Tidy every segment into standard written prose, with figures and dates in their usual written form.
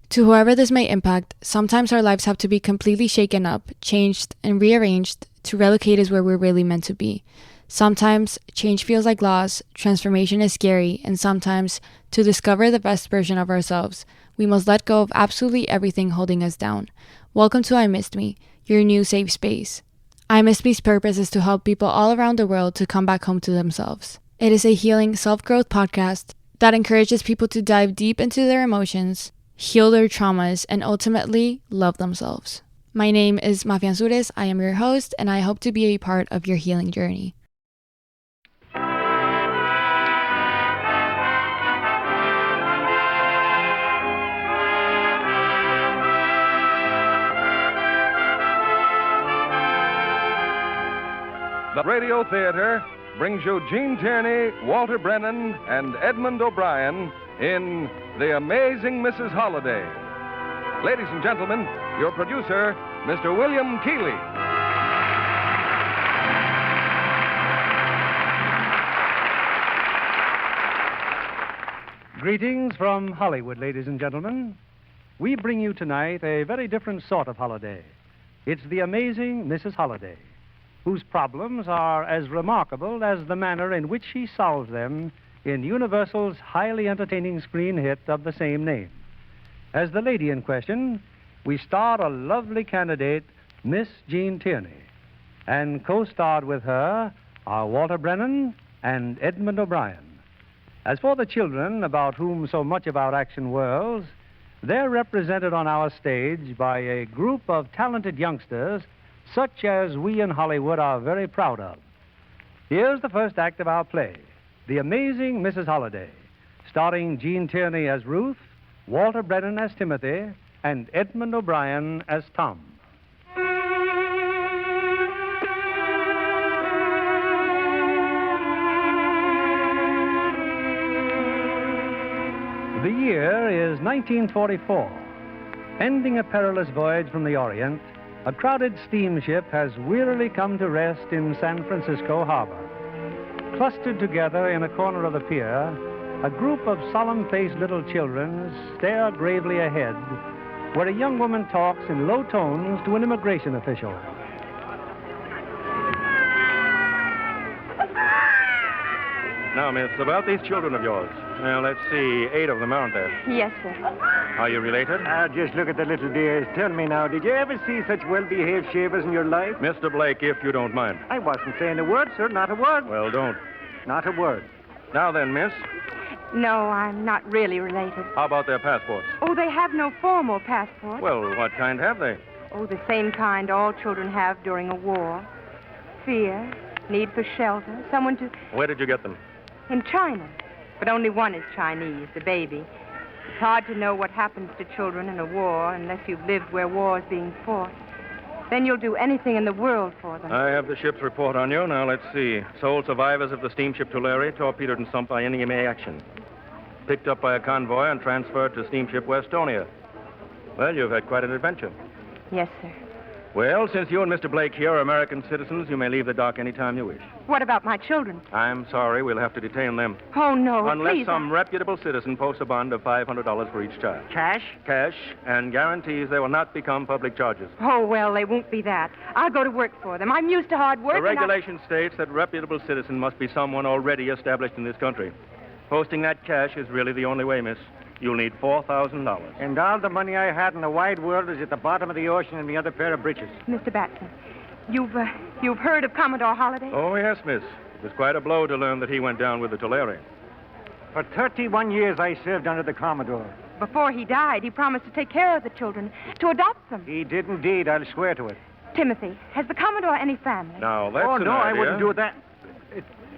To whoever this may impact, sometimes our lives have to be completely shaken up, changed, and rearranged to relocate us where we're really meant to be. Sometimes change feels like loss, transformation is scary, and sometimes, to discover the best version of ourselves, we must let go of absolutely everything holding us down. Welcome to I Missed Me, your new safe space. I Missed Me's purpose is to help people all around the world to come back home to themselves. It is a healing self-growth podcast that encourages people to dive deep into their emotions, heal their traumas, and ultimately love themselves. My name is Mafia Ansures. I am your host, and I hope to be a part of your healing journey. The Radio Theater brings you Gene Tierney, Walter Brennan, and Edmund O'Brien in The Amazing Mrs. Holliday. Ladies and gentlemen, your producer, Mr. William Keeley. Greetings from Hollywood, ladies and gentlemen. We bring you tonight a very different sort of holiday. It's The Amazing Mrs. Holliday, whose problems are as remarkable as the manner in which she solves them in Universal's highly entertaining screen hit of the same name. As the lady in question, we star a lovely candidate, Miss Gene Tierney, and co-starred with her are Walter Brennan and Edmund O'Brien. As for the children about whom so much of our action whirls, they're represented on our stage by a group of talented youngsters such as we in Hollywood are very proud of. Here's the first act of our play, The Amazing Mrs. Holliday, starring Gene Tierney as Ruth, Walter Brennan as Timothy, and Edmund O'Brien as Tom. The year is 1944. Ending a perilous voyage from the Orient, a crowded steamship has wearily come to rest in San Francisco Harbor. Clustered together in a corner of the pier, a group of solemn-faced little children stare gravely ahead, where a young woman talks in low tones to an immigration official. Now, miss, about these children of yours. Well, let's see, 8 of them, aren't there? Yes, sir. Are you related? Just look at the little dears. Tell me now, did you ever see such well-behaved shavers in your life? Mr. Blake, if you don't mind. I wasn't saying a word, sir. Not a word. Well, don't. Not a word. Now then, miss, No, I'm not really related. how about their passports? Oh, they have no formal passport. Well, what kind have they? Oh, the same kind all children have during a war. Fear, need for shelter, someone to... Where did you get them? In China. But only one is Chinese, the baby. It's hard to know what happens to children in a war unless you've lived where war is being fought. Then you'll do anything in the world for them. I have the ship's report on you. Now, let's see. Sole survivors of the steamship Tulare, torpedoed and sunk by enemy action. Picked up by a convoy and transferred to steamship Westonia. Well, you've had quite an adventure. Yes, sir. Well, since you and Mr. Blake here are American citizens, you may leave the dock any time you wish. What about my children? I'm sorry, we'll have to detain them. Oh, no, Unless please. some reputable citizen posts a bond of $500 for each child. Cash? Cash, and guarantees they will not become public charges. Oh, well, they won't be that. I'll go to work for them. I'm used to hard work. The regulation states that reputable citizen must be someone already established in this country. Posting that cash is really the only way, miss. You'll need $4,000. And all the money I had in the wide world is at the bottom of the ocean in the other pair of breeches. Mr. Batson, you've heard of Commodore Holliday? Oh, yes, miss. It was quite a blow to learn that he went down with the Tulare. For 31 years, I served under the Commodore. Before he died, he promised to take care of the children, to adopt them. He did indeed. I'll swear to it. Timothy, has the Commodore any family? Now, that's Oh, an no, I idea. wouldn't do that.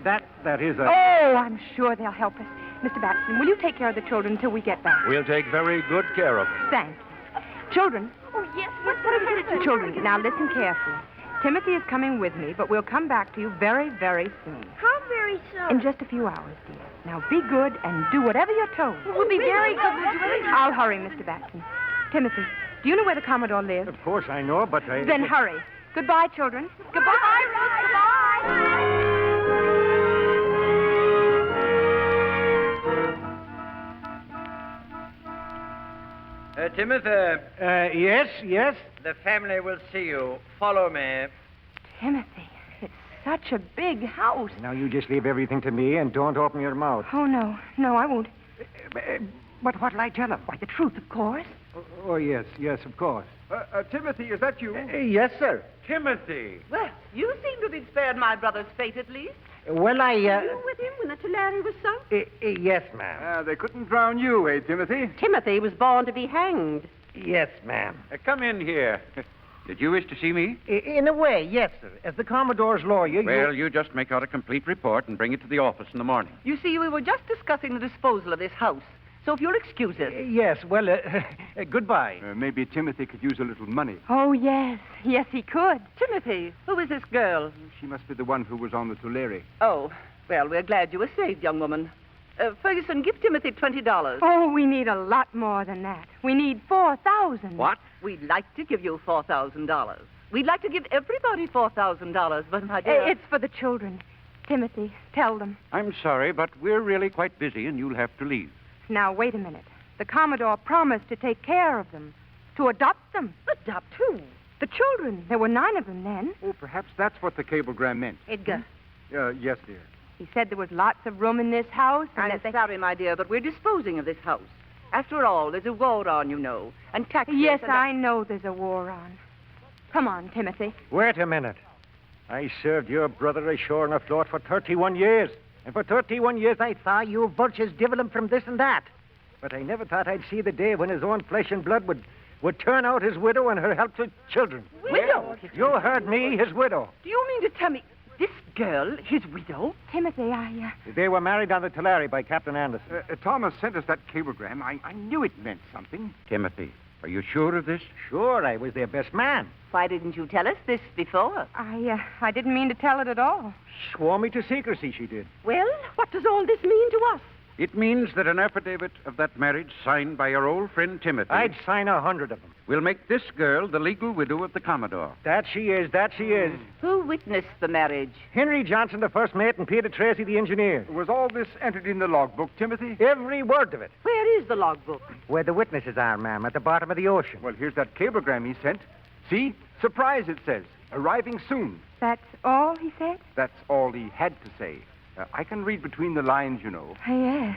That is a... Oh, I'm sure they'll help us. Mr. Batson, will you take care of the children until we get back? We'll take very good care of them. Thank you. Children. Oh, yes, what happened? Children, now listen carefully. Timothy is coming with me, but we'll come back to you very, very soon. How very soon? In just a few hours, dear. Now be good and do whatever you're told. We'll be very good. We'll do anything. I'll hurry, Mr. Batson. Timothy, do you know where the Commodore lives? Of course I know, but I... Then hurry. Goodbye, children. Goodbye. Ruth. Goodbye. Timothy, Yes? the family will see you. Follow me. Timothy, it's such a big house. Now, you just leave everything to me and don't open your mouth. Oh, no. No, I won't. But what'll I tell him? Why, the truth, of course. Oh, yes, of course. Timothy, is that you? Yes, sir. Timothy. Well, you seem to have been spared my brother's fate, at least. Well, Were you with him when the Tulare was sunk? Yes, ma'am. They couldn't drown you, eh, Timothy? Timothy was born to be hanged. Yes, ma'am. Come in here. Did you wish to see me? In a way, yes, sir. As the Commodore's lawyer, Well, you just make out a complete report and bring it to the office in the morning. You see, we were just discussing the disposal of this house. So if you'll excuse us. Yes, well, goodbye. Maybe Timothy could use a little money. Oh, yes. Yes, he could. Timothy, who is this girl? She must be the one who was on the Tulare. Oh, well, we're glad you were saved, young woman. Ferguson, give Timothy $20. Oh, we need a lot more than that. We need 4,000. What? We'd like to give you $4,000. We'd like to give everybody $4,000, but my dear... It's for the children. Timothy, tell them. I'm sorry, but we're really quite busy and you'll have to leave. Now, wait a minute. The Commodore promised to take care of them, to adopt them. Adopt who? The children. There were 9 of them then. Oh, perhaps that's what the cablegram meant. Edgar. Yes, dear. He said there was lots of room in this house. And I'm sorry, my dear, but we're disposing of this house. After all, there's a war on, you know, and taxes... Yes, and I know there's a war on. Come on, Timothy. Wait a minute. I served your brother ashore on a float for 31 years. And for 31 years I thought you vultures divil him from this and that. But I never thought I'd see the day when his own flesh and blood would turn out his widow and her helpless children. Widow? You heard me, his widow. Do you mean to tell me this girl, his widow? Timothy, They were married on the Tulare by Captain Anderson. Thomas sent us that cablegram. I knew it meant something. Timothy, are you sure of this? Sure, I was their best man. Why didn't you tell us this before? I didn't mean to tell it at all. Swore me to secrecy, she did. Well, what does all this mean to us? It means that an affidavit of that marriage signed by your old friend Timothy... I'd sign 100 of them. ...will make this girl the legal widow of the Commodore. That she is. Who witnessed the marriage? Henry Johnson, the first mate, and Peter Tracy, the engineer. Was all this entered in the logbook, Timothy? Every word of it. Where is the logbook? Where the witnesses are, ma'am, at the bottom of the ocean. Well, here's that cablegram he sent. See? Surprise, it says. Arriving soon. That's all he said? That's all he had to say. I can read between the lines, you know. Yes.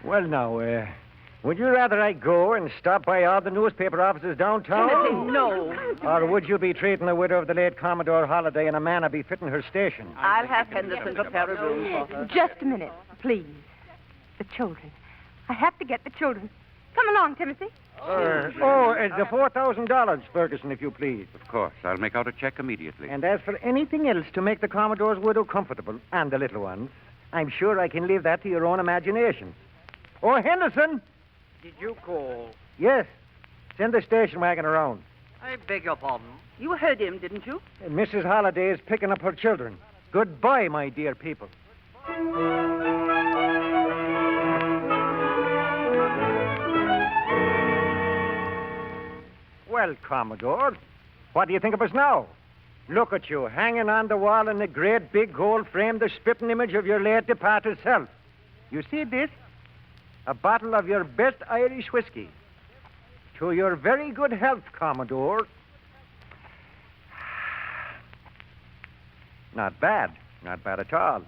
Well, now, would you rather I go and stop by all the newspaper offices downtown? Timothy, no. Or would you be treating the widow of the late Commodore Holliday in a manner befitting her station? I'll have Henderson prepare a room for her. Just a minute, please. The children. I have to get the children. Come along, Timothy. The $4,000, Ferguson, if you please. Of course. I'll make out a check immediately. And as for anything else to make the Commodore's widow comfortable, and the little ones, I'm sure I can leave that to your own imaginations. Oh, Henderson! Did you call? Yes. Send the station wagon around. I beg your pardon. You heard him, didn't you? Mrs. Holliday is picking up her children. Goodbye, my dear people. Well, Commodore, what do you think of us now? Look at you, hanging on the wall in a great big gold frame, the spitting image of your late departed self. You see this? A bottle of your best Irish whiskey. To your very good health, Commodore. Not bad. Not bad at all.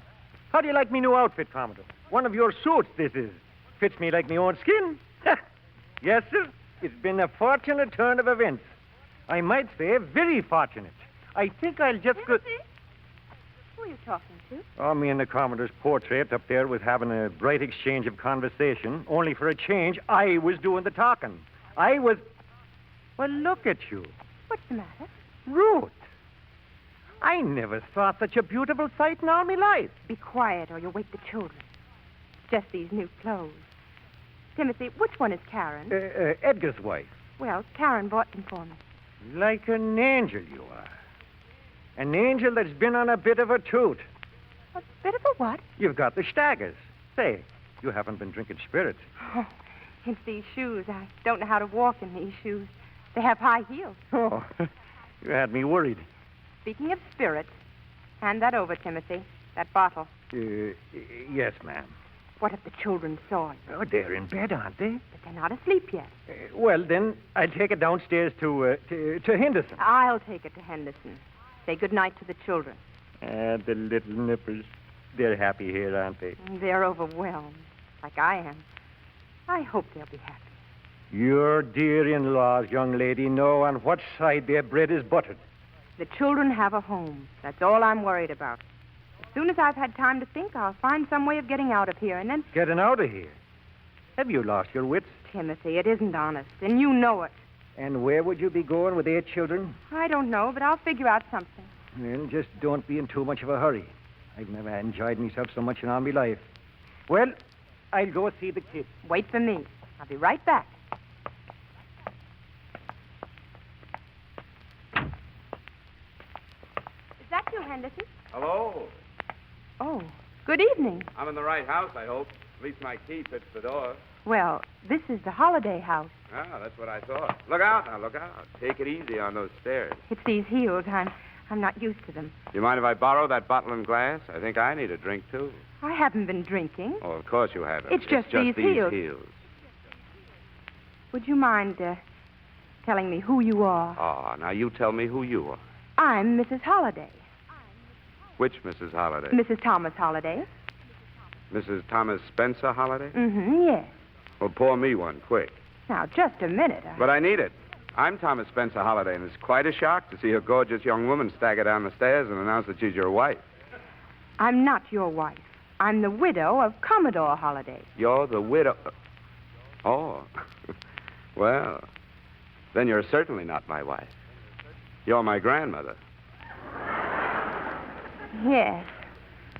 How do you like me new outfit, Commodore? One of your suits, this is. Fits me like my own skin. Yes, sir. It's been a fortunate turn of events. I might say very fortunate. I think I'll just go... Who are you talking to? Oh, me and the Commodore's portrait up there was having a bright exchange of conversation. Only for a change, I was doing the talking. I was... Well, look at you. What's the matter? Ruth. I never saw such a beautiful sight in all my life. Be quiet or you'll wake the children. Just these new clothes. Timothy, which one is Karen? Edgar's wife. Well, Karen bought them for me. Like an angel you are. An angel that's been on a bit of a toot. A bit of a what? You've got the staggers. Say, you haven't been drinking spirits. Oh, it's these shoes. I don't know how to walk in these shoes. They have high heels. Oh, you had me worried. Speaking of spirits, hand that over, Timothy. That bottle. Yes, ma'am. What if the children saw it? Oh, they're in bed, aren't they? But they're not asleep yet. Well, then, I'll take it downstairs to Henderson. I'll take it to Henderson. Say good night to the children. The little nippers. They're happy here, aren't they? They're overwhelmed, like I am. I hope they'll be happy. Your dear in-laws, young lady, know on what side their bread is buttered. The children have a home. That's all I'm worried about. As soon as I've had time to think, I'll find some way of getting out of here, and then... Getting out of here? Have you lost your wits? Timothy, it isn't honest, and you know it. And where would you be going with 8 children? I don't know, but I'll figure out something. Well, just don't be in too much of a hurry. I've never enjoyed myself so much in all my life. Well, I'll go see the kids. Wait for me. I'll be right back. Is that you, Henderson? Hello. Oh, good evening. I'm in the right house, I hope. At least my key fits the door. Well, this is the Holliday house. Ah, that's what I thought. Look out now, look out. Take it easy on those stairs. It's these heels. I'm not used to them. Do you mind if I borrow that bottle and glass? I think I need a drink, too. I haven't been drinking. Oh, of course you haven't. It's just these heels. heels. Would you mind telling me who you are? Oh, now you tell me who you are. I'm Mrs. Holliday. Which Mrs. Holliday? Mrs. Thomas Holliday. Mrs. Thomas Spencer Holliday? Mm-hmm, yes. Well, pour me one, quick. Now, just a minute. But I need it. I'm Thomas Spencer Holliday, and it's quite a shock to see a gorgeous young woman stagger down the stairs and announce that she's your wife. I'm not your wife. I'm the widow of Commodore Holliday. You're the widow... Oh. Well, then you're certainly not my wife. You're my grandmother. Yes.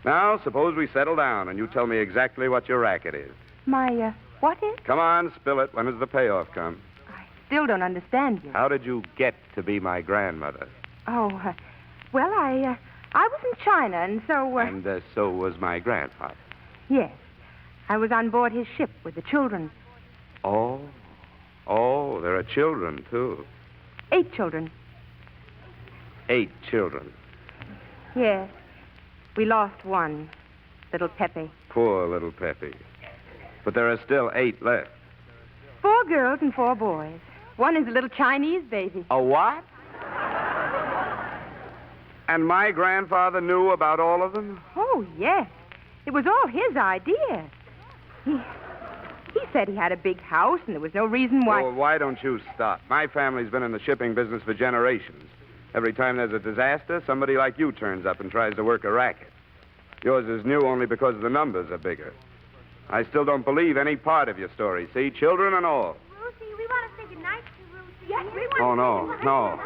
Now, suppose we settle down and you tell me exactly what your racket is. My, what is? Come on, spill it. When does the payoff come? I still don't understand you. How did you get to be my grandmother? Oh, well, I was in China, and so... And so was my grandfather. Yes. I was on board his ship with the children. Oh, there are children, too. 8 children. 8 children. Yes. We lost one, little Pepe. Poor little Pepe. But there are still 8 left. 4 girls and 4 boys. One is a little Chinese baby. A what? And my grandfather knew about all of them? Oh, yes. It was all his idea. He said he had a big house, and there was no reason why... Oh, why don't you stop? My family's been in the shipping business for generations. Every time there's a disaster, somebody like you turns up and tries to work a racket. Yours is new only because the numbers are bigger. I still don't believe any part of your story. See, children and all. Lucy, we want to say goodnight to Lucy. Yes, we want Oh, no.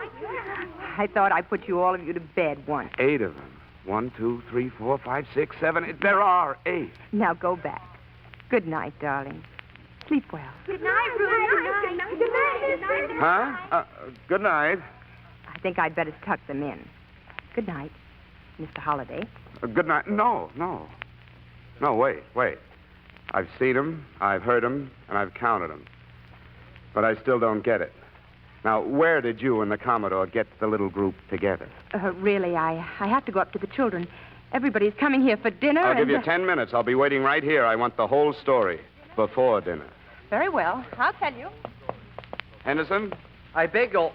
I thought I put all of you to bed once. 8 of them. 1, 2, 3, 4, 5, 6, 7. There are 8. Now go back. Good night, darling. Sleep well. Good night, Rudy. Good night. Huh? Good night. I think I'd better tuck them in. Good night, Mr. Holliday. Good night. No, wait. I've seen them, I've heard them, and I've counted them. But I still don't get it. Now, where did you and the Commodore get the little group together? Really, I have to go up to the children. Everybody's coming here for dinner. I'll give you 10 minutes. I'll be waiting right here. I want the whole story before dinner. Very well. I'll tell you. Henderson? I beg your...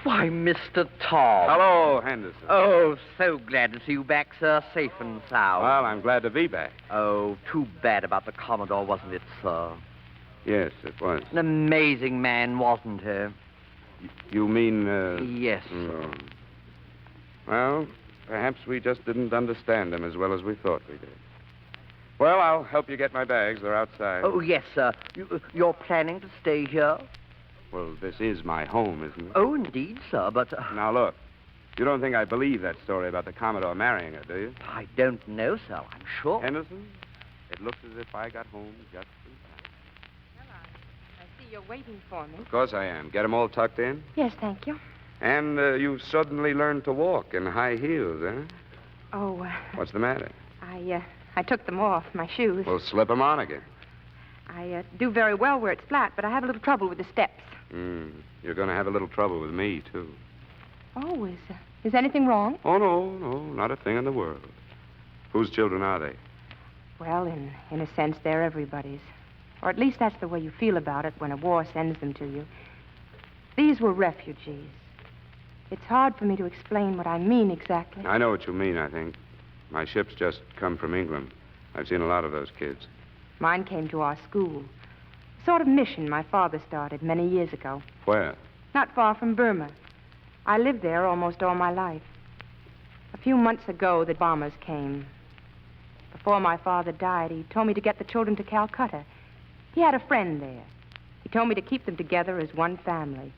Why, Mr. Tom. Hello, Henderson. Oh, so glad to see you back, sir, safe and sound. Well, I'm glad to be back. Oh, too bad about the Commodore, wasn't it, sir? Yes, it was. An amazing man, wasn't he? You mean, Yes, sir. Well, perhaps we just didn't understand him as well as we thought we did. Well, I'll help you get my bags. They're outside. Oh, yes, sir. You're planning to stay here? Well, this is my home, isn't it? Oh, indeed, sir, but... Now, look. You don't think I believe that story about the Commodore marrying her, do you? I don't know, sir. I'm sure. Henderson, it looks as if I got home just in time. Hello. I see you're waiting for me. Of course I am. Get them all tucked in? Yes, thank you. And you suddenly learned to walk in high heels, eh? Oh, What's the matter? I took them off, my shoes. Well, slip them on again. I do very well where it's flat, but I have a little trouble with the steps. You're going to have a little trouble with me, too. Oh, is anything wrong? Oh, no, not a thing in the world. Whose children are they? Well, in a sense, they're everybody's. Or at least that's the way you feel about it when a war sends them to you. These were refugees. It's hard for me to explain what I mean exactly. I know what you mean, I think. My ship's just come from England. I've seen a lot of those kids. Mine came to our school. A sort of mission my father started many years ago. Where? Not far from Burma. I lived there almost all my life. A few months ago, the bombers came. Before my father died, he told me to get the children to Calcutta. He had a friend there. He told me to keep them together as one family.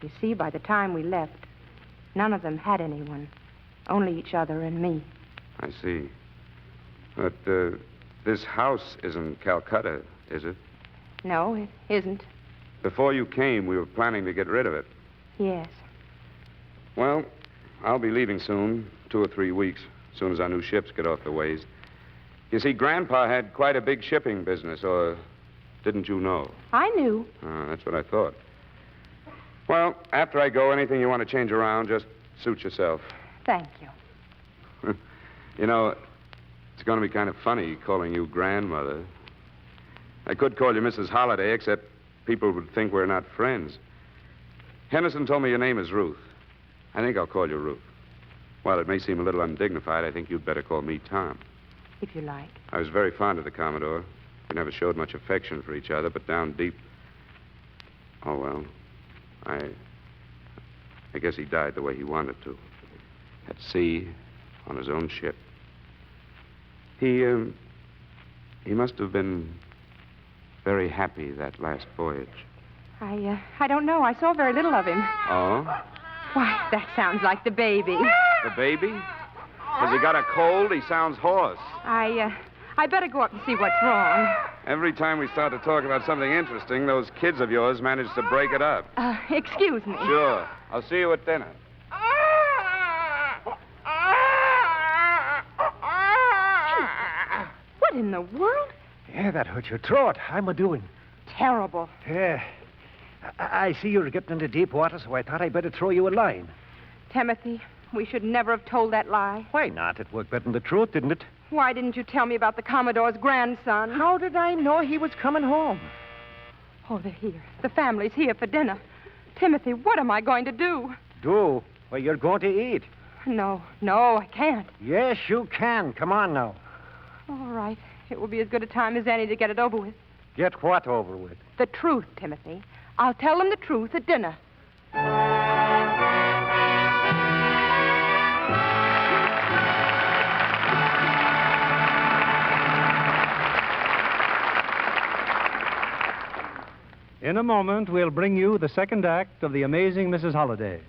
You see, by the time we left, none of them had anyone. Only each other and me. I see. But this house isn't Calcutta, is it? No, it isn't. Before you came, we were planning to get rid of it. Yes. Well, I'll be leaving soon, 2 or 3 weeks, as soon as our new ships get off the ways. You see, Grandpa had quite a big shipping business, or didn't you know? I knew. That's what I thought. Well, after I go, anything you want to change around, just suit yourself. Thank you. You know, it's going to be kind of funny calling you grandmother. I could call you Mrs. Holliday, except people would think we're not friends. Henderson told me your name is Ruth. I think I'll call you Ruth. While it may seem a little undignified, I think you'd better call me Tom. If you like. I was very fond of the Commodore. We never showed much affection for each other, but down deep... Oh, well, I guess he died the way he wanted to. At sea, on his own ship. He must have been very happy that last voyage. I don't know. I saw very little of him. Oh? Why, that sounds like the baby. The baby? Has he got a cold? He sounds hoarse. I better go up and see what's wrong. Every time we start to talk about something interesting, those kids of yours manage to break it up. Excuse me. Sure. I'll see you at dinner. What in the world? Yeah, that hurt your throat. I'm a-doing. Terrible. Yeah. I see you're getting into deep water, so I thought I'd better throw you a line. Timothy, we should never have told that lie. Why not? It worked better than the truth, didn't it? Why didn't you tell me about the Commodore's grandson? How did I know he was coming home? Oh, they're here. The family's here for dinner. Timothy, what am I going to do? Do? Well, you're going to eat. No, I can't. Yes, you can. Come on now. All right. It will be as good a time as any to get it over with. Get what over with? The truth, Timothy. I'll tell them the truth at dinner. In a moment, we'll bring you the second act of The Amazing Mrs. Holliday,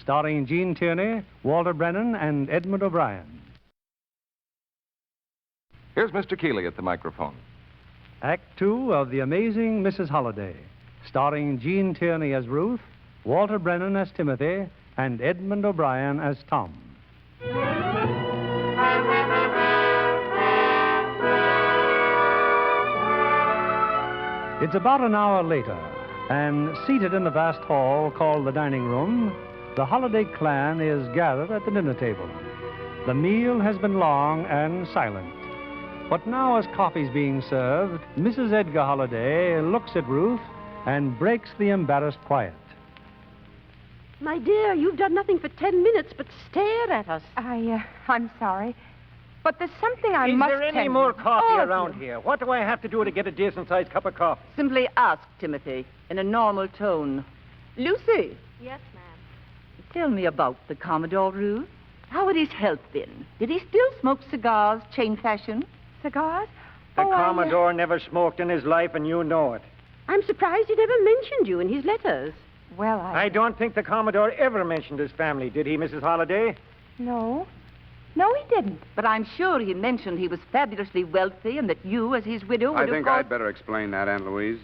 starring Gene Tierney, Walter Brennan, and Edmund O'Brien. Here's Mr. Keeley at the microphone. Act 2 of The Amazing Mrs. Holliday, starring Gene Tierney as Ruth, Walter Brennan as Timothy, and Edmund O'Brien as Tom. It's about an hour later, and seated in the vast hall called the dining room, the Holliday clan is gathered at the dinner table. The meal has been long and silent. But now, as coffee's being served, Mrs. Edgar Holliday looks at Ruth and breaks the embarrassed quiet. My dear, you've done nothing for 10 minutes but stare at us. I'm sorry. But there's something I must tell you. Is there any tell more you. coffee around here? What do I have to do to get a decent-sized cup of coffee? Simply ask, Timothy, in a normal tone. Lucy, Yes, ma'am. tell me about the Commodore, Ruth. How had his health been? Did he still smoke cigars, chain fashion? Cigars? The Commodore never smoked in his life, and you know it. I'm surprised he never mentioned you in his letters. Well, I don't think the Commodore ever mentioned his family, did he, Mrs. Holliday? No. No, he didn't. But I'm sure he mentioned he was fabulously wealthy and that you, as his widow, would I think have I'd better explain that, Aunt Louise.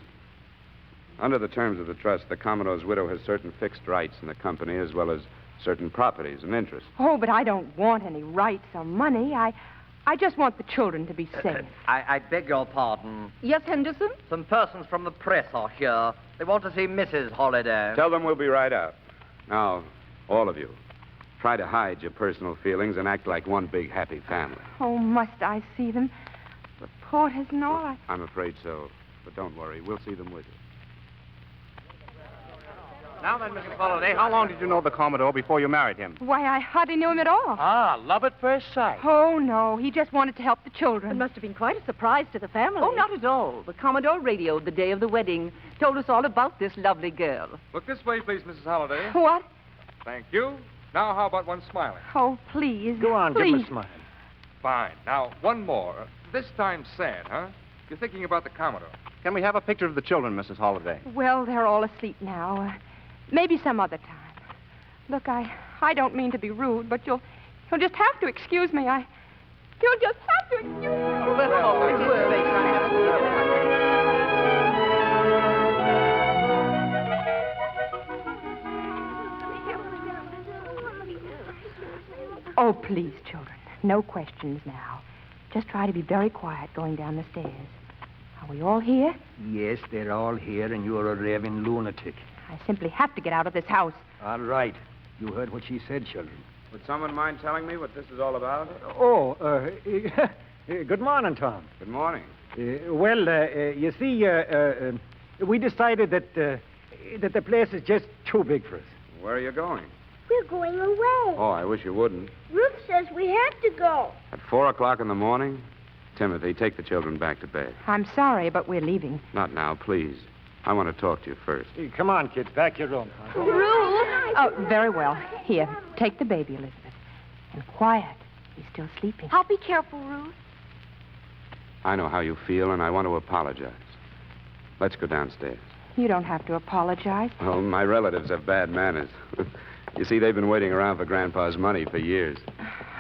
Under the terms of the trust, the Commodore's widow has certain fixed rights in the company as well as certain properties and interests. Oh, but I don't want any rights or money. I just want the children to be safe. I beg your pardon. Yes, Henderson? Some persons from the press are here. They want to see Mrs. Holliday. Tell them we'll be right out. Now, all of you, try to hide your personal feelings and act like one big happy family. Oh, must I see them? Oh, it isn't all. I'm afraid so. But don't worry. We'll see them with you. Now then, Mrs. Holliday, how long did you know the Commodore before you married him? Why, I hardly knew him at all. Ah, love at first sight. Oh, no. He just wanted to help the children. It must have been quite a surprise to the family. Oh, not at all. The Commodore radioed the day of the wedding, told us all about this lovely girl. Look this way, please, Mrs. Holliday. What? Thank you. Now, how about one smiling? Oh, please. Go on, please. give him a smile. Fine. Now, one more. This time sad, huh? You're thinking about the Commodore. Can we have a picture of the children, Mrs. Holliday? Well, they're all asleep now. Maybe some other time. Look, I don't mean to be rude, but you'll just have to excuse me. You'll just have to excuse me. Oh, please, children. No questions now. Just try to be very quiet going down the stairs. Are we all here? Yes, they're all here, and you're a raving lunatic. I simply have to get out of this house. All right. You heard what she said, children. Would someone mind telling me what this is all about? Oh, good morning, Tom. Good morning. You see, we decided that the place is just too big for us. Where are you going? We're going away. Oh, I wish you wouldn't. Ruth says we have to go. At 4 o'clock in the morning? Timothy, take the children back to bed. I'm sorry, but we're leaving. Not now, please. I want to talk to you first. Hey, come on, kids. Back your room. Ruth! Oh, very well. Here, take the baby, Elizabeth. And quiet. He's still sleeping. I'll be careful, Ruth. I know how you feel, and I want to apologize. Let's go downstairs. You don't have to apologize. Oh, my relatives have bad manners. You see, they've been waiting around for Grandpa's money for years.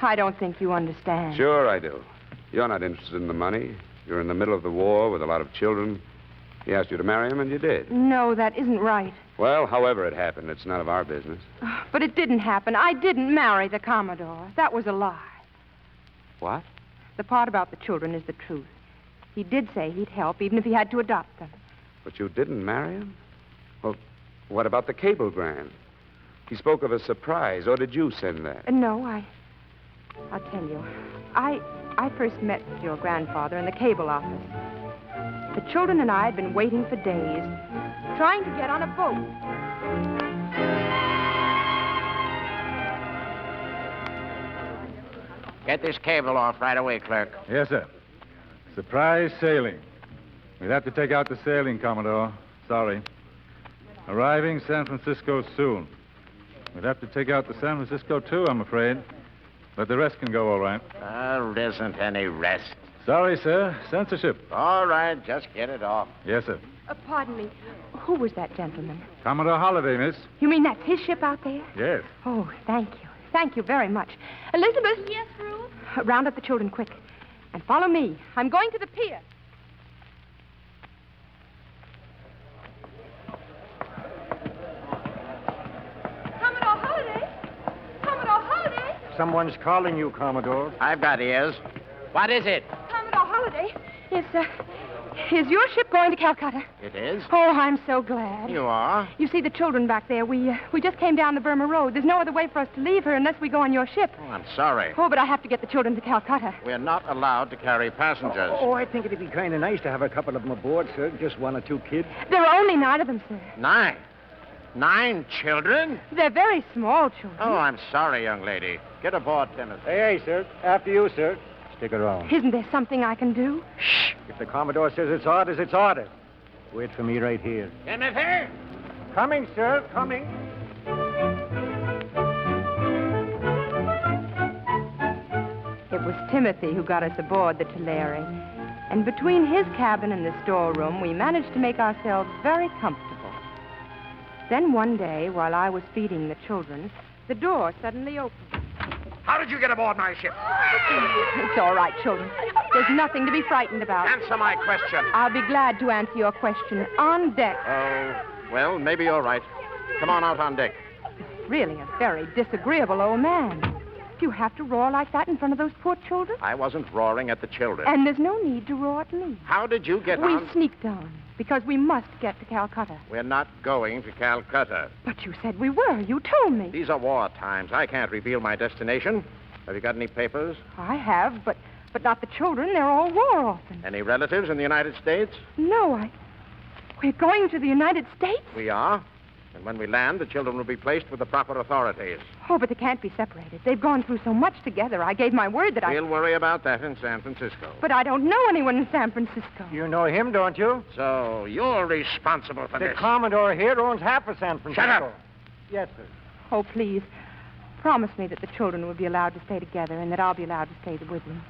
I don't think you understand. Sure I do. You're not interested in the money. You're in the middle of the war with a lot of children. He asked you to marry him, and you did. No, that isn't right. Well, however it happened, it's none of our business. But it didn't happen. I didn't marry the Commodore. That was a lie. What? The part about the children is the truth. He did say he'd help, even if he had to adopt them. But you didn't marry him? Well, what about the cablegram? He spoke of a surprise, or did you send that? No, I'll tell you. I first met your grandfather in the cable office. The children and I had been waiting for days, trying to get on a boat. Get this cable off right away, clerk. Yes, sir. Surprise sailing. We'd have to take out the sailing, Commodore. Sorry. Arriving San Francisco soon. We'd have to take out the San Francisco, too, I'm afraid. But the rest can go all right. There isn't any rest. Sorry, sir. Censorship. All right, just get it off. Yes, sir. Pardon me. Who was that gentleman? Commodore Holliday, miss. You mean that's his ship out there? Yes. Oh, thank you. Thank you very much. Elizabeth? Yes, Ruth? Round up the children quick. And follow me. I'm going to the pier. Commodore Holliday? Commodore Holliday? Someone's calling you, Commodore. I've got ears. What is it? Commodore Holliday, is your ship going to Calcutta? It is. Oh, I'm so glad. You are? You see the children back there. We just came down the Burma Road. There's no other way for us to leave her unless we go on your ship. Oh, I'm sorry. Oh, but I have to get the children to Calcutta. We're not allowed to carry passengers. Oh, I think it'd be kind of nice to have a couple of them aboard, sir. Just 1 or 2 kids. There are only 9 of them, sir. 9? 9 children? They're very small children. Oh, I'm sorry, young lady. Get aboard, Timothy. Hey, sir. After you, sir. Stick around. Isn't there something I can do? Shh. If the Commodore says it's orders, it's orders. Wait for me right here. Timothy! Coming, sir. Coming. It was Timothy who got us aboard the Tulare. And between his cabin and the storeroom, we managed to make ourselves very comfortable. Then one day, while I was feeding the children, the door suddenly opened. How did you get aboard my ship? It's all right, children. There's nothing to be frightened about. Answer my question. I'll be glad to answer your question on deck. Oh, well, maybe you're right. Come on out on deck. Really a very disagreeable old man. Do you have to roar like that in front of those poor children? I wasn't roaring at the children. And there's no need to roar at me. How did you get We on? sneaked on because we must get to Calcutta. We're not going to Calcutta. But you said we were. You told me. These are war times. I can't reveal my destination. Have you got any papers? I have, but But not the children. They're all war orphans. Any relatives in the United States? No, We're going to the United States? We are. And when we land, the children will be placed with the proper authorities. Oh, but they can't be separated. They've gone through so much together. I gave my word that We'll worry about that in San Francisco. But I don't know anyone in San Francisco. You know him, don't you? So you're responsible for The this. Commodore here owns half of San Francisco. Shut up! Yes, sir. Oh, please. Promise me that the children will be allowed to stay together and that I'll be allowed to stay with them.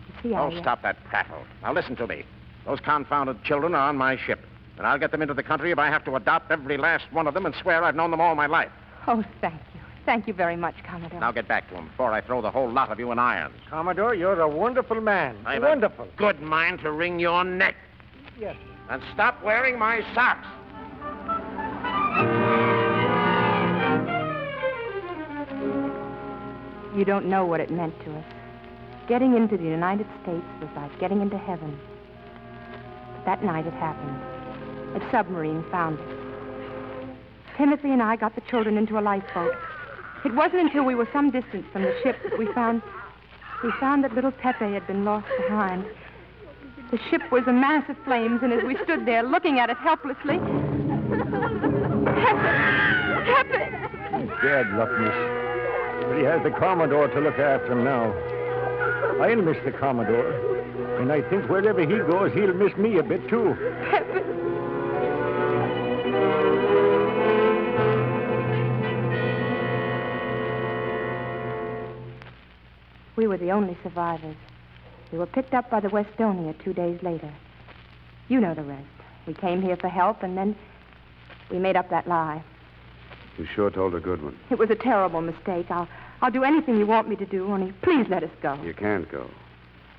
You see, Oh, stop that prattle. Now listen to me. Those confounded children are on my ship. And I'll get them into the country if I have to adopt every last one of them and swear I've known them all my life. Oh, thank you. Thank you very much, Commodore. Now get back to them before I throw the whole lot of you in irons. Commodore, you're a wonderful man. I've Wonderful. a good mind to wring your neck. Yes. And stop wearing my socks. You don't know what it meant to us. Getting into the United States was like getting into heaven. But that night it happened. A submarine found us. Timothy and I got the children into a lifeboat. It wasn't until we were some distance from the ship that we found that little Pepe had been lost behind. The ship was a mass of flames, and as we stood there looking at it helplessly... Pepe! He's dead, Luckless. But he has the Commodore to look after him now. I'll miss the Commodore. And I think wherever he goes, he'll miss me a bit, too. Pepe! We were the only survivors. We were picked up by the Westonia 2 days later. You know the rest. We came here for help, and then we made up that lie. You sure told a good one. It was a terrible mistake. I'll do anything you want me to do, only please let us go. You can't go.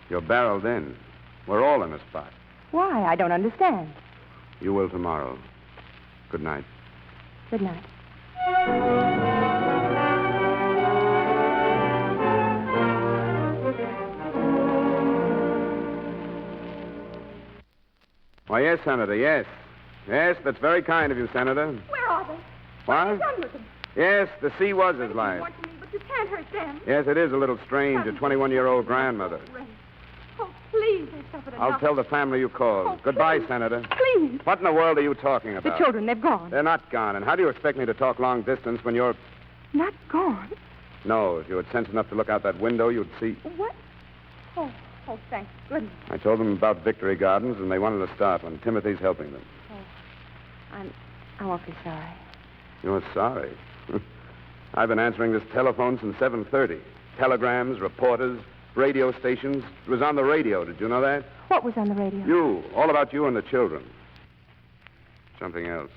You're barreled in. We're all in a spot. Why? I don't understand. You will tomorrow. Good night. Good night. Why, yes, Senator, yes. Yes, that's very kind of you, Senator. Where are they? What? What have you done with them? Yes, the sea was his life. Want to me, but you can't hurt them. Yes, it is a little strange, a 21-year-old grandmother. Oh, please, they suffered enough. I'll tell the family you called. Oh, Goodbye, please. Senator. Please. What in the world are you talking The about? children, they've gone. They're not gone. And how do you expect me to talk long distance when you're... Not gone? No, if you had sense enough to look out that window, you'd see... What? Oh, thank goodness. I told them about Victory Gardens, and they wanted to start when Timothy's helping them. I'm awfully sorry. You're sorry. I've been answering this telephone since 7:30. Telegrams, reporters, radio stations. It was on the radio. Did you know that? What was on the radio? You. All about you and the children. Something else.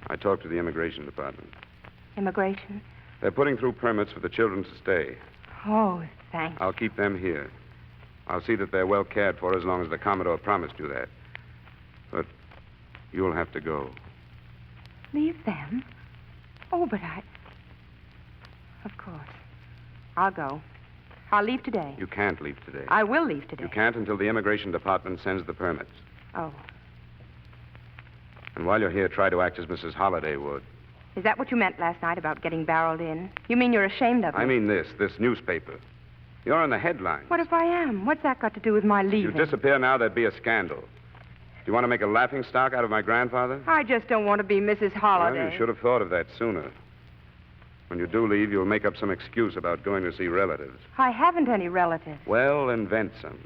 I talked to the immigration department. Immigration? They're putting through permits for the children to stay. Oh, thanks. I'll keep them here. I'll see that they're well cared for as long as the Commodore promised you that. But you'll have to go. Leave them? Oh, but Of course. I'll go. I'll leave today. You can't leave today. I will leave today. You can't until the immigration department sends the permits. Oh. And while you're here, try to act as Mrs. Holliday would. Is that what you meant last night about getting barreled in? You mean you're ashamed of me? I mean this newspaper. You're in the headlines. What if I am? What's that got to do with my leaving? If you disappear now, there'd be a scandal. Do you want to make a laughingstock out of my grandfather? I just don't want to be Mrs. Holliday. Well, you should have thought of that sooner. When you do leave, you'll make up some excuse about going to see relatives. I haven't any relatives. Well, invent some.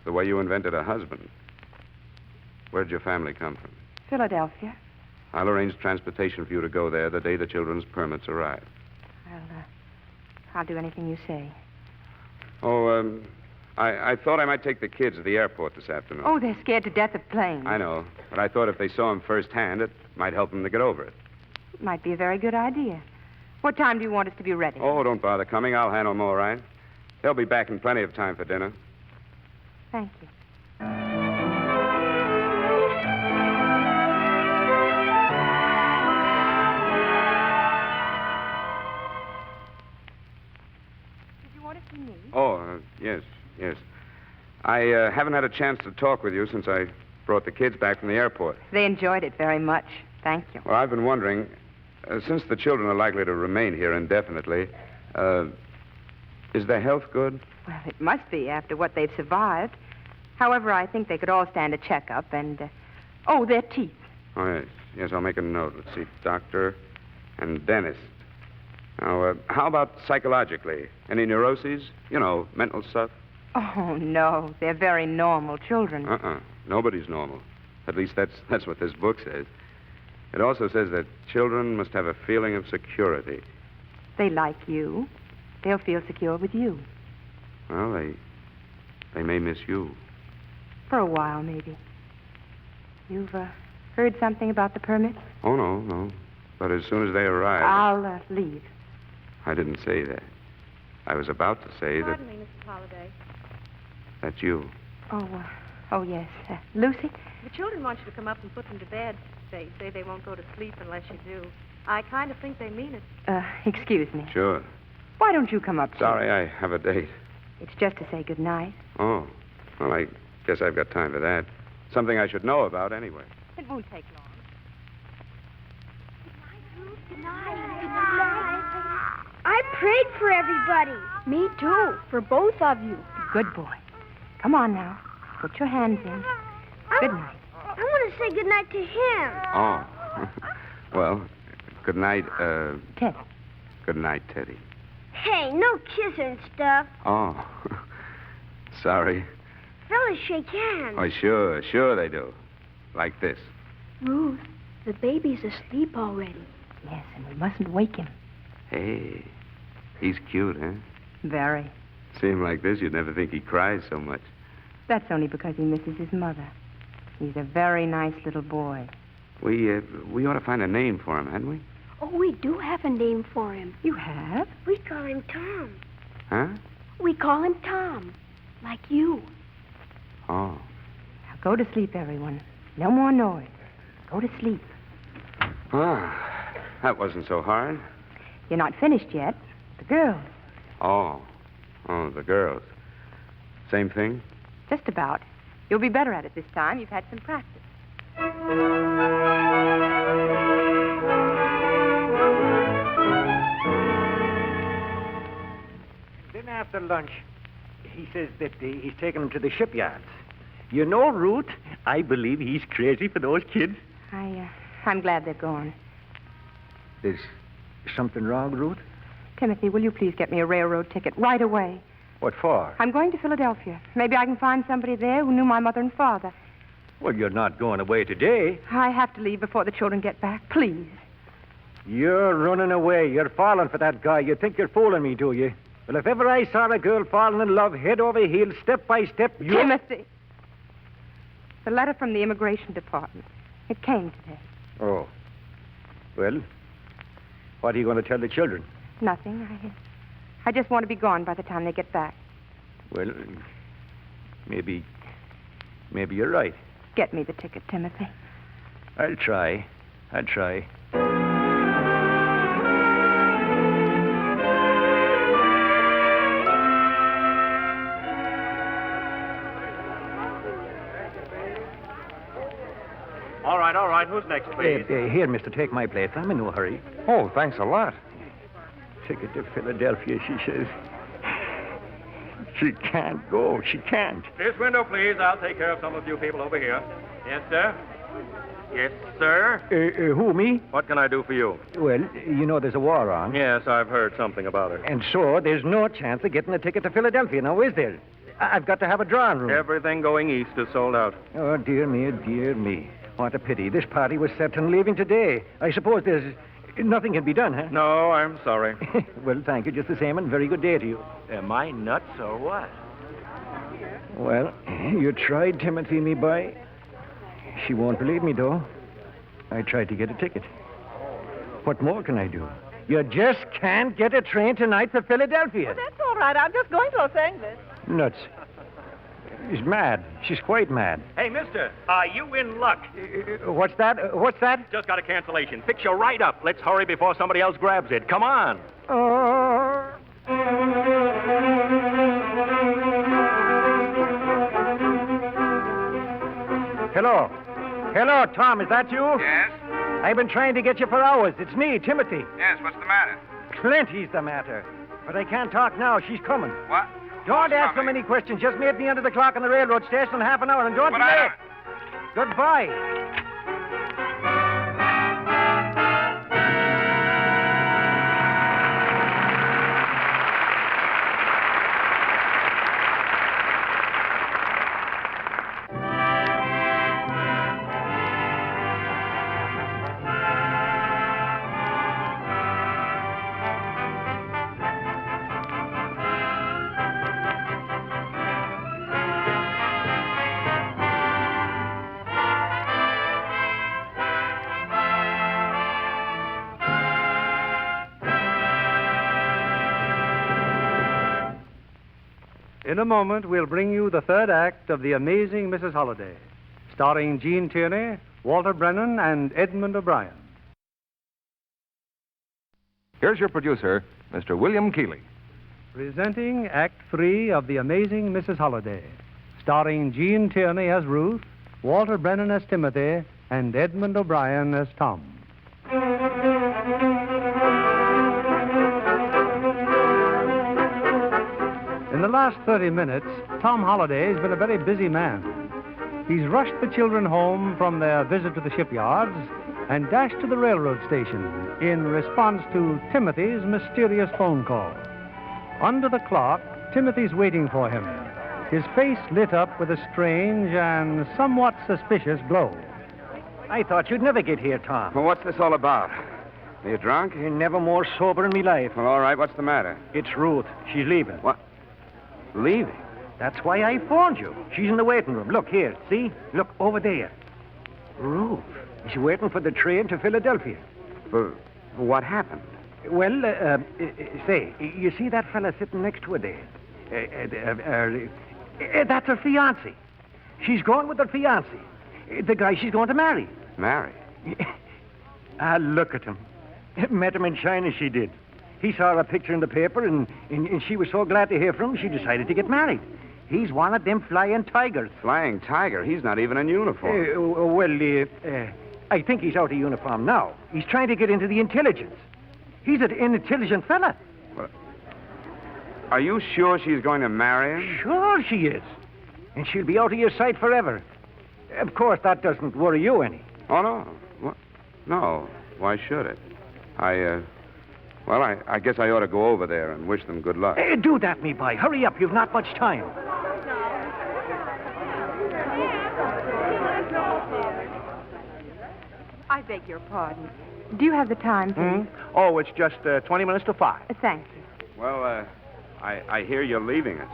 The way you invented a husband. Where'd your family come from? Philadelphia. I'll arrange transportation for you to go there the day the children's permits arrive. I'll do anything you say. Oh, I thought I might take the kids to the airport this afternoon. Oh, they're scared to death of planes. I know, but I thought if they saw them firsthand, it might help them to get over it. It might be a very good idea. What time do you want us to be ready? Oh, don't bother coming. I'll handle them all right. They'll be back in plenty of time for dinner. Thank you. Did you want to see me? Oh, yes. I haven't had a chance to talk with you since I brought the kids back from the airport. They enjoyed it very much. Thank you. Well, I've been wondering, since the children are likely to remain here indefinitely, Is their health good? Well, it must be after what they've survived. However, I think they could all stand a checkup and, their teeth. Oh, yes. Yes, I'll make a note. Let's see, doctor and dentist. Now, how about psychologically? Any neuroses? You know, mental stuff? Oh, no. They're very normal children. Nobody's normal. At least that's what this book says. It also says that children must have a feeling of security. They like you. They'll feel secure with you. Well, they may miss you. For a while, maybe. You've heard something about the permit? Oh, no. But as soon as they arrive... I'll leave. I didn't say that. I was about to say Pardon me, Mrs. Holliday. That's you. Oh, yes. Lucy? The children want you to come up and put them to bed. They say they won't go to sleep unless you do. I kind of think they mean it. Excuse me. Sure. Why don't you come up, Sorry, I have a date. It's just to say goodnight. Oh. Well, I guess I've got time for that. Something I should know about anyway. It won't take long. Good night. I prayed for everybody. Me too, for both of you. Good boy. Come on now. Put your hands in. Good night. I want to say good night to him. Oh. Well, good night, Ted. Good night, Teddy. Hey, no kissing and stuff. Oh. Sorry. Fellas shake hands. Oh, sure they do. Like this. Ruth, the baby's asleep already. Yes, and we mustn't wake him. Hey, he's cute, huh? Very. See him like this, you'd never think he cries so much. That's only because he misses his mother. He's a very nice little boy. We ought to find a name for him, hadn't we? Oh, we do have a name for him. You have? We call him Tom. Huh? We call him Tom, like you. Oh. Now go to sleep, everyone. No more noise. Go to sleep. Ah, that wasn't so hard. You're not finished yet. The girls. Oh, the girls. Same thing? Just about. You'll be better at it this time. You've had some practice. Then after lunch, he says that he's taking them to the shipyards. You know, Ruth, I believe he's crazy for those kids. I'm glad they're gone. There's something wrong, Ruth? Timothy, will you please get me a railroad ticket right away? What for? I'm going to Philadelphia. Maybe I can find somebody there who knew my mother and father. Well, you're not going away today. I have to leave before the children get back. Please. You're running away. You're falling for that guy. You think you're fooling me, do you? Well, if ever I saw a girl falling in love head over heels, step by step, you... Timothy. The letter from the immigration department. It came today. Oh. Well, what are you going to tell the children? Nothing. I just want to be gone by the time they get back. Well, maybe you're right. Get me the ticket, Timothy. I'll try. All right. Who's next, please? Here, mister, take my place. I'm in no hurry. Oh, thanks a lot. Ticket to Philadelphia, she says. She can't go. She can't. This window, please. I'll take care of some of you people over here. Yes, sir? Yes, sir? Who, me? What can I do for you? Well, you know there's a war on. Yes, I've heard something about it. And so there's no chance of getting a ticket to Philadelphia now, is there? I've got to have a drawing room. Everything going east is sold out. Oh, dear me. What a pity. This party was set on leaving today. I suppose there's... nothing can be done, huh? No, I'm sorry. Well, thank you just the same, and very good day to you. Am I nuts or what? Well, you tried, Timothy, me boy. She won't believe me, though. I tried to get a ticket. What more can I do? You just can't get a train tonight to Philadelphia. Well, that's all right. I'm just going to Los Angeles. Nuts. She's mad. She's quite mad. Hey, mister, are you in luck? What's that? Just got a cancellation. Fix you right up. Let's hurry before somebody else grabs it. Come on. Hello, Tom, is that you? Yes? I've been trying to get you for hours. It's me, Timothy. Yes, what's the matter? Plenty's the matter. But I can't talk now. She's coming. What? Don't ask so many questions. Just meet at the end of the clock on the railroad station in half an hour, and don't be late. Goodbye. In a moment, we'll bring you the third act of The Amazing Mrs. Holliday, starring Gene Tierney, Walter Brennan, and Edmund O'Brien. Here's your producer, Mr. William Keeley. Presenting Act 3 of The Amazing Mrs. Holliday, starring Gene Tierney as Ruth, Walter Brennan as Timothy, and Edmund O'Brien as Tom. In the last 30 minutes, Tom Holliday has been a very busy man. He's rushed the children home from their visit to the shipyards and dashed to the railroad station in response to Timothy's mysterious phone call. Under the clock, Timothy's waiting for him, his face lit up with a strange and somewhat suspicious glow. I thought you'd never get here, Tom. Well, what's this all about? Are you drunk? You're never more sober in me life. Well, all right. What's the matter? It's Ruth. She's leaving. What? Leaving? That's why I phoned you. She's in the waiting room. Look here. See? Look over there. Ruth. She's waiting for the train to Philadelphia. For what happened? Well, say, you see that fella sitting next to her there? That's her fiancé. She's going with her fiancé. The guy she's going to marry. Marry? Look at him. Met him in China, she did. He saw a picture in the paper, and she was so glad to hear from him, she decided to get married. He's one of them flying tigers. Flying tiger? He's not even in uniform. I think he's out of uniform now. He's trying to get into the intelligence. He's an intelligent fella. Well, are you sure she's going to marry him? Sure she is. And she'll be out of your sight forever. Of course, that doesn't worry you any. Oh, no. What? No. Why should it? I guess I ought to go over there and wish them good luck. Do that, me boy. Hurry up. You've not much time. I beg your pardon. Do you have the time, please? Oh, it's just 20 minutes to 5. Thank you. Well, I hear you're leaving us.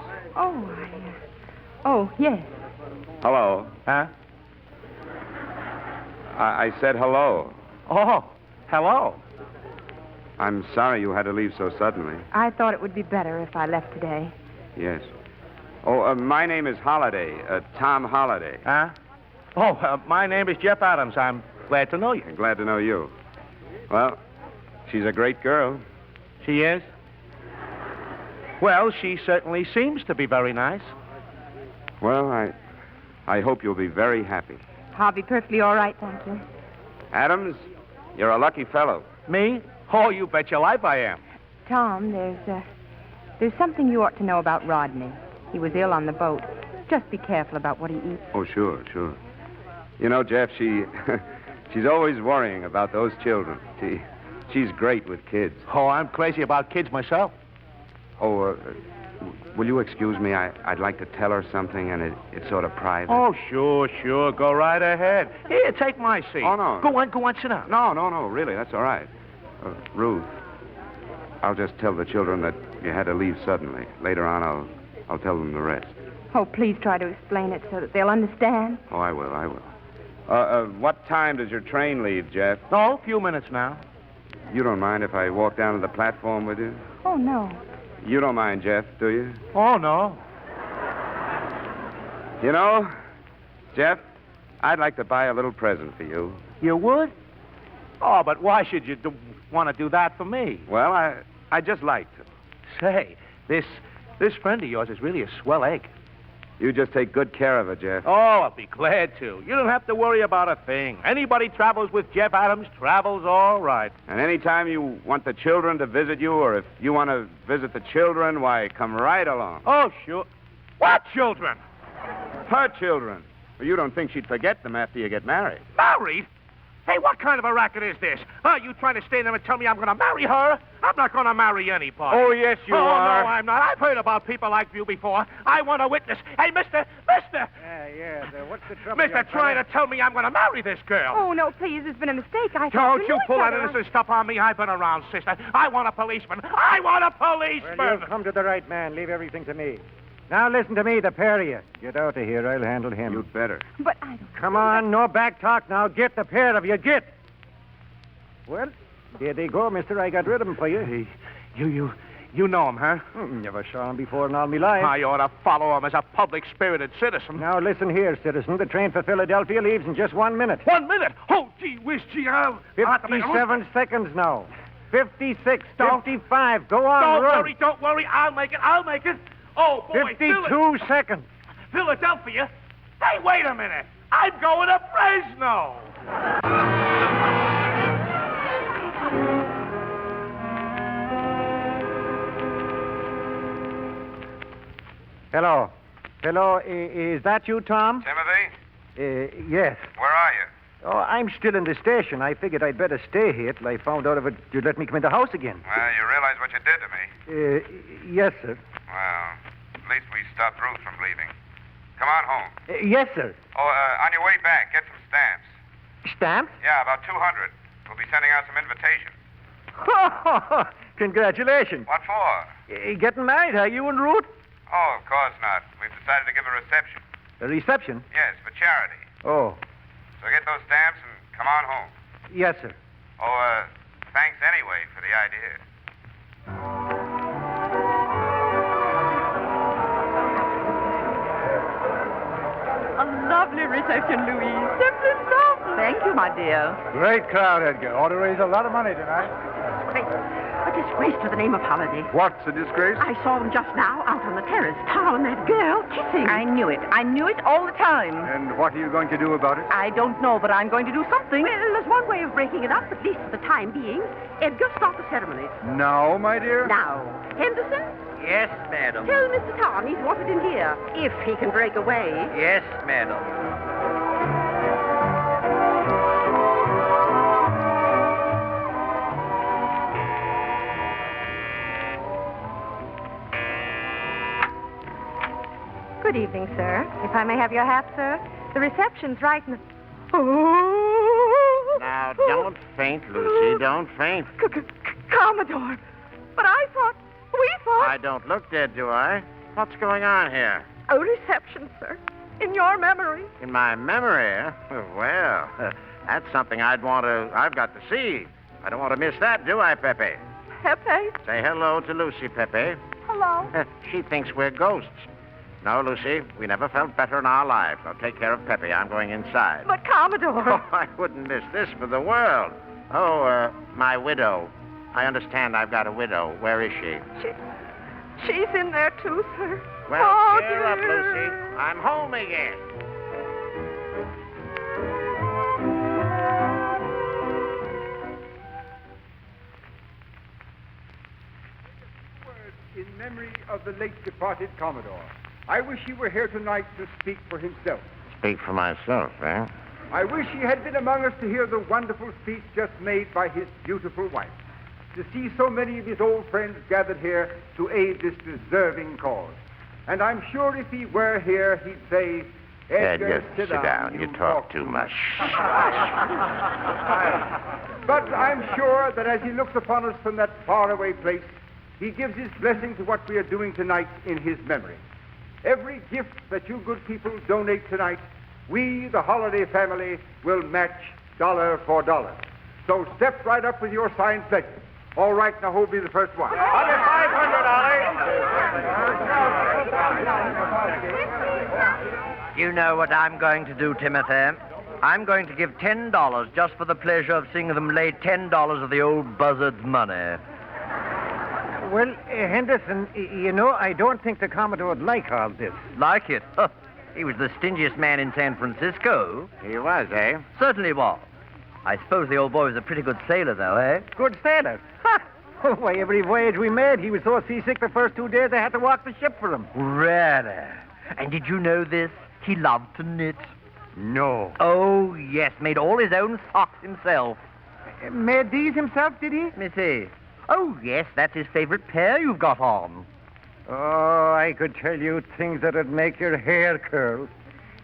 Oh, yes. Hello. Huh? I said hello. Oh, hello. I'm sorry you had to leave so suddenly. I thought it would be better if I left today. Yes. Oh, my name is Holliday, Tom Holliday. Huh? Oh, my name is Jeff Adams. I'm glad to know you. Glad to know you. Well, she's a great girl. She is? Well, she certainly seems to be very nice. Well, I hope you'll be very happy. I'll be perfectly all right, thank you. Adams, you're a lucky fellow. Me? Oh, you bet your life I am. Tom, there's something you ought to know about Rodney. He was ill on the boat. Just be careful about what he eats. Oh, sure. You know, Jeff, she's always worrying about those children. She's great with kids. Oh, I'm crazy about kids myself. Oh, will you excuse me? I'd like to tell her something, and it's sort of private. Oh, sure. Go right ahead. Here, take my seat. Oh, no. Go on, sit down. No, really, that's all right. Ruth, I'll just tell the children that you had to leave suddenly. Later on, I'll tell them the rest. Oh, please try to explain it so that they'll understand. Oh, I will. What time does your train leave, Jeff? Oh, a few minutes now. You don't mind if I walk down to the platform with you? Oh, no. You don't mind, Jeff, do you? Oh, no. You know, Jeff, I'd like to buy a little present for you. You would? Oh, but why should you want to do that for me? Well, I just like to. Say, this friend of yours is really a swell egg. You just take good care of her, Jeff. Oh, I'll be glad to. You don't have to worry about a thing. Anybody travels with Jeff Adams travels all right. And any time you want the children to visit you, or if you want to visit the children, why, come right along. Oh, sure. What children? Her children. Well, you don't think she'd forget them after you get married. Married? Hey, what kind of a racket is this? Are you trying to stand there and tell me I'm going to marry her? I'm not going to marry anybody. Oh, yes, you are. No, I'm not. I've heard about people like you before. I want a witness. Hey, mister! What's the trouble? Mister, trying to tell me I'm going to marry this girl. Oh, no, please. There's been a mistake. I Don't you pull that innocent stuff on me. I've been around, sister. I want a policeman. I want a policeman. Well, you've come to the right man. Leave everything to me. Now, listen to me, the pair of you. Get out of here. I'll handle him. You'd better. But I don't... Come on, no back talk now. Get the pair of you. Get. Well, there they go, mister. I got rid of them for you. Hey, you know him, huh? Never saw him before in all my life. I ought to follow him as a public-spirited citizen. Now, listen here, citizen. The train for Philadelphia leaves in just 1 minute. 1 minute? Oh, gee whiz, gee, I'll... 57 seconds now. 56, 55. Go on, run. Don't worry. I'll make it. Oh, boy. 52 seconds. Philadelphia? Hey, wait a minute. I'm going to Fresno. Hello. Is that you, Tom? Timothy? Yes. Where are you? Oh, I'm still in the station. I figured I'd better stay here till I found out if you'd let me come in the house again. Well, you realize what you did to me? Yes, sir. Well, at least we stopped Ruth from leaving. Come on home. Yes, sir. Oh, on your way back, get some stamps. Stamps? Yeah, about 200. We'll be sending out some invitations. Congratulations. What for? Getting married, are you and Ruth? Oh, of course not. We've decided to give a reception. A reception? Yes, for charity. Oh. So get those stamps and come on home. Yes, sir. Oh, thanks anyway for the idea. A lovely reception, Louise. Simply lovely. Thank you, my dear. Great crowd, Edgar. Ought to raise a lot of money tonight. A disgrace to the name of Holliday. What's a disgrace? I saw them just now out on the terrace. Tom and that girl kissing. I knew it all the time. And what are you going to do about it? I don't know, but I'm going to do something. Well, there's one way of breaking it up, at least for the time being. Edgar, start the ceremony. Now, my dear? Now. Henderson? Yes, madam. Tell Mr. Tom he's wanted in here, if he can break away. Yes, madam. Good evening, sir. If I may have your hat, sir. The reception's right in the... Now, don't faint, Lucy. Don't faint. Commodore. But we thought... I don't look dead, do I? What's going on here? A reception, sir. In your memory. In my memory? Well, that's something I've got to see. I don't want to miss that, do I, Pepe? Pepe? Say hello to Lucy, Pepe. Hello. She thinks we're ghosts. No, Lucy, we never felt better in our lives. Now take care of Pepe. I'm going inside. But, Commodore... Oh, I wouldn't miss this for the world. Oh, my widow. I understand I've got a widow. Where is she? She's in there, too, sir. Well, cheer up, Lucy. I'm home again. In memory of the late departed Commodore, I wish he were here tonight to speak for himself. Speak for myself, eh? I wish he had been among us to hear the wonderful speech just made by his beautiful wife, to see so many of his old friends gathered here to aid this deserving cause. And I'm sure if he were here, he'd say, Edgar, sit down. You talk too much. But I'm sure that as he looks upon us from that faraway place, he gives his blessing to what we are doing tonight in his memory. Every gift that you good people donate tonight, we, the Holliday family, will match dollar for dollar. So step right up with your signed pledges. All right, now who'll be the first one? I'll be 500, Ollie. You know what I'm going to do, Timothy? I'm going to give $10 just for the pleasure of seeing them lay $10 of the old buzzard's money. Well, Henderson, you know, I don't think the Commodore would like all this. Like it? Huh. He was the stingiest man in San Francisco. He was, eh? Certainly was. I suppose the old boy was a pretty good sailor, though, eh? Good sailor? Ha! Why, every voyage we made, he was so seasick the first 2 days I had to walk the ship for him. Really? And did you know this? He loved to knit. No. Oh, yes. Made all his own socks himself. Made these himself, did he? Let me see. Oh, yes, that's his favorite pair you've got on. Oh, I could tell you things that'd make your hair curl.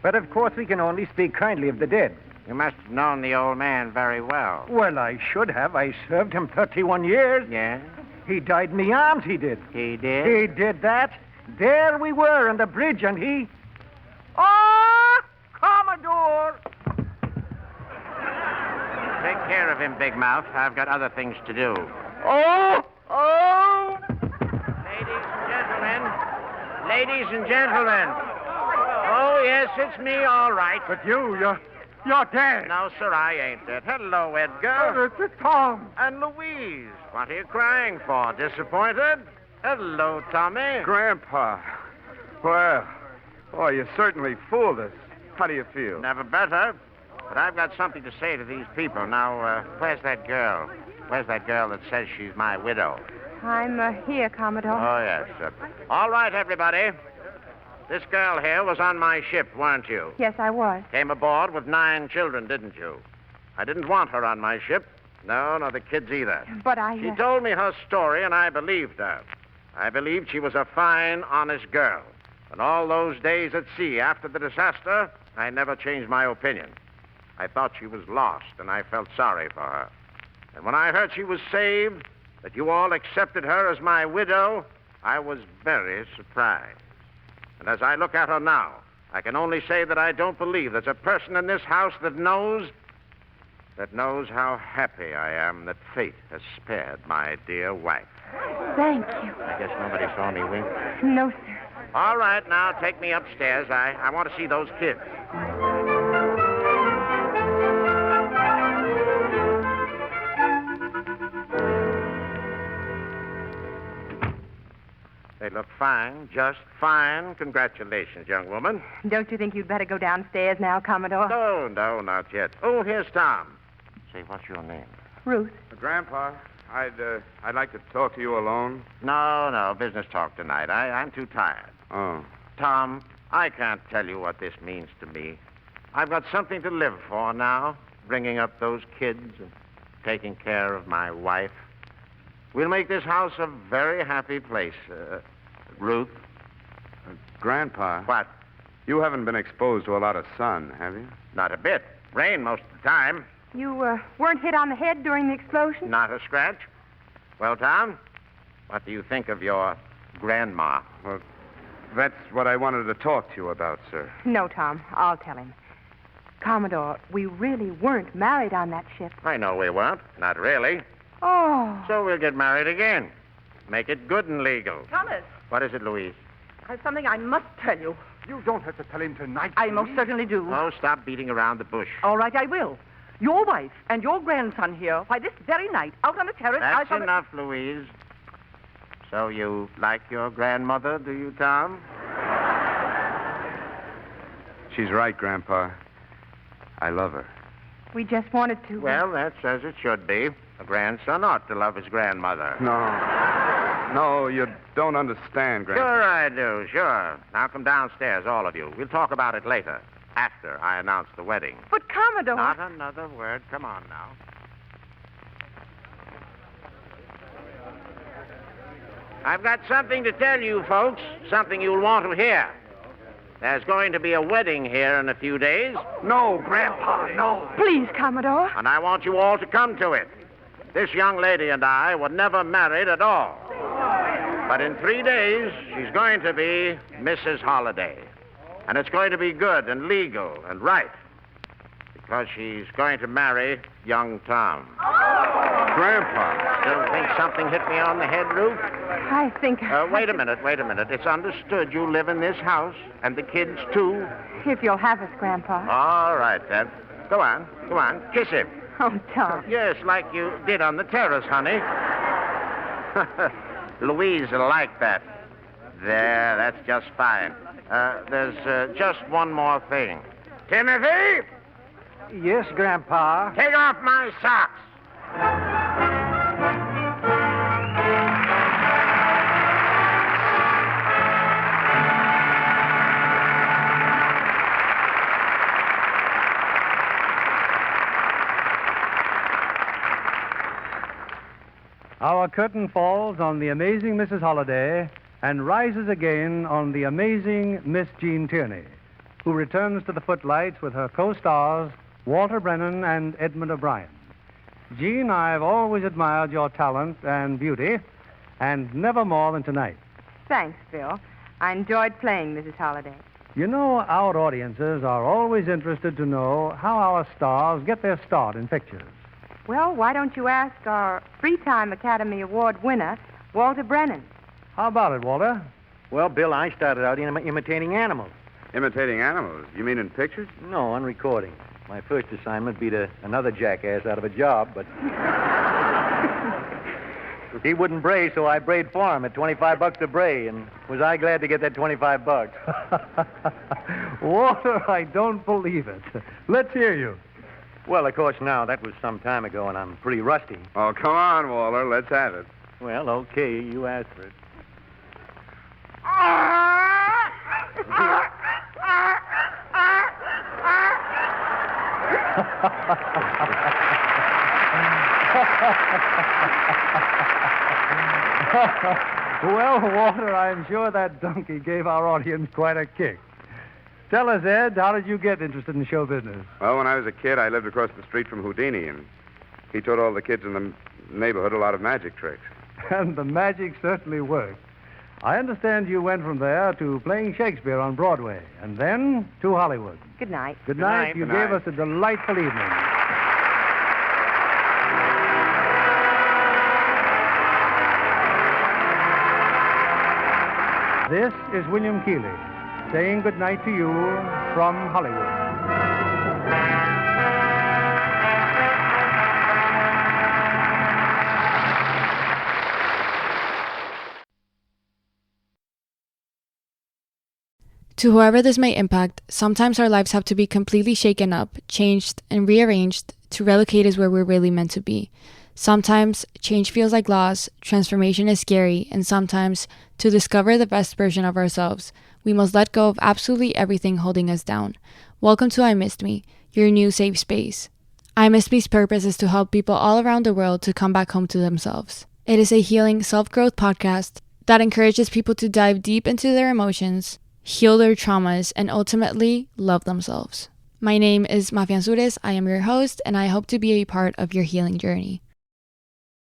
But, of course, we can only speak kindly of the dead. You must have known the old man very well. Well, I should have. I served him 31 years. Yeah? He died in me arms, he did. He did? He did that. There we were on the bridge, and he... Oh, Commodore! Take care of him, Big Mouth. I've got other things to do. Oh! Oh! Ladies and gentlemen. Oh, yes, it's me, all right. But you're dead. No, sir, I ain't dead. Hello, Edgar. It's Tom. And Louise. What are you crying for? Disappointed? Hello, Tommy. Grandpa. Well, you certainly fooled us. How do you feel? Never better. But I've got something to say to these people. Now, where's that girl? Where's that girl that says she's my widow? I'm here, Commodore. Oh, yes. All right, everybody. This girl here was on my ship, weren't you? Yes, I was. Came aboard with 9 children, didn't you? I didn't want her on my ship. No, nor the kids either. But She told me her story, and I believed her. I believed she was a fine, honest girl. And all those days at sea after the disaster, I never changed my opinion. I thought she was lost, and I felt sorry for her. And when I heard she was saved, that you all accepted her as my widow, I was very surprised. And as I look at her now, I can only say that I don't believe there's a person in this house that knows how happy I am that fate has spared my dear wife. Thank you. I guess nobody saw me wink. No, sir. All right, now take me upstairs. I want to see those kids. They look fine, just fine. Congratulations, young woman. Don't you think you'd better go downstairs now, Commodore? No, not yet. Oh, here's Tom. Say, what's your name? Ruth. Grandpa, I'd like to talk to you alone. No, business talk tonight. I'm too tired. Oh. Tom, I can't tell you what this means to me. I've got something to live for now, bringing up those kids and taking care of my wife. We'll make this house a very happy place. Ruth? Grandpa. What? You haven't been exposed to a lot of sun, have you? Not a bit. Rain most of the time. You weren't hit on the head during the explosion? Not a scratch. Well, Tom, what do you think of your grandma? Well, that's what I wanted to talk to you about, sir. No, Tom. I'll tell him. Commodore, we really weren't married on that ship. I know we weren't. Not really. Oh. So we'll get married again. Make it good and legal. Thomas, What is it, Louise? I have something I must tell you. You don't have to tell him tonight. I most certainly do. Oh, stop beating around the bush. All right, I will. Your wife and your grandson here, why, this very night, out on the terrace, That's enough, Louise. So you like your grandmother, do you, Tom? She's right, Grandpa. I love her. We just wanted to... Well, that's as it should be. A grandson ought to love his grandmother. No, you don't understand, Grandpa. Sure I do, sure. Now come downstairs, all of you. We'll talk about it later, after I announce the wedding. But, Commodore... Not another word. Come on now. I've got something to tell you, folks. Something you'll want to hear. There's going to be a wedding here in a few days. No, Grandpa, no. Please, Commodore. And I want you all to come to it. This young lady and I were never married at all. But in 3 days, she's going to be Mrs. Holliday. And it's going to be good and legal and right. Because she's going to marry young Tom. Grandpa. Still think something hit me on the head, Ruth? I think... Wait a minute. It's understood you live in this house, and the kids, too. If you'll have us, Grandpa. All right, then. Go on. Kiss him. Oh, Tom. Yes, like you did on the terrace, honey. Louise will like that. There, that's just fine. There's just one more thing. Timothy? Yes, Grandpa. Take off my socks. Our curtain falls on the amazing Mrs. Holliday and rises again on the amazing Miss Jean Tierney, who returns to the footlights with her co-stars, Walter Brennan and Edmund O'Brien. Jean, I've always admired your talent and beauty, and never more than tonight. Thanks, Phil. I enjoyed playing Mrs. Holliday. You know, our audiences are always interested to know how our stars get their start in pictures. Well, why don't you ask our three-time Academy Award winner, Walter Brennan? How about it, Walter? Well, Bill, I started out imitating animals. Imitating animals? You mean in pictures? No, on recording. My first assignment beat another jackass out of a job, but he wouldn't bray, so I brayed for him at $25 a bray, and was I glad to get that $25? Walter, I don't believe it. Let's hear you. Well, of course, now, that was some time ago, and I'm pretty rusty. Oh, come on, Walter. Let's have it. Well, okay, you asked for it. Well, Walter, I'm sure that donkey gave our audience quite a kick. Tell us, Ed, how did you get interested in show business? Well, when I was a kid, I lived across the street from Houdini, and he taught all the kids in the neighborhood a lot of magic tricks. And the magic certainly worked. I understand you went from there to playing Shakespeare on Broadway, and then to Hollywood. Good night. Good night. You gave us a delightful evening. This is William Keeley saying good night to you from Hollywood. To whoever this may impact, sometimes our lives have to be completely shaken up, changed, and rearranged to relocate us where we're really meant to be. Sometimes change feels like loss, transformation is scary, and sometimes, to discover the best version of ourselves, we must let go of absolutely everything holding us down. Welcome to I Missed Me, your new safe space. I Missed Me's purpose is to help people all around the world to come back home to themselves. It is a healing self-growth podcast that encourages people to dive deep into their emotions, heal their traumas, and ultimately love themselves. My name is Mafian Sures. I am your host, and I hope to be a part of your healing journey.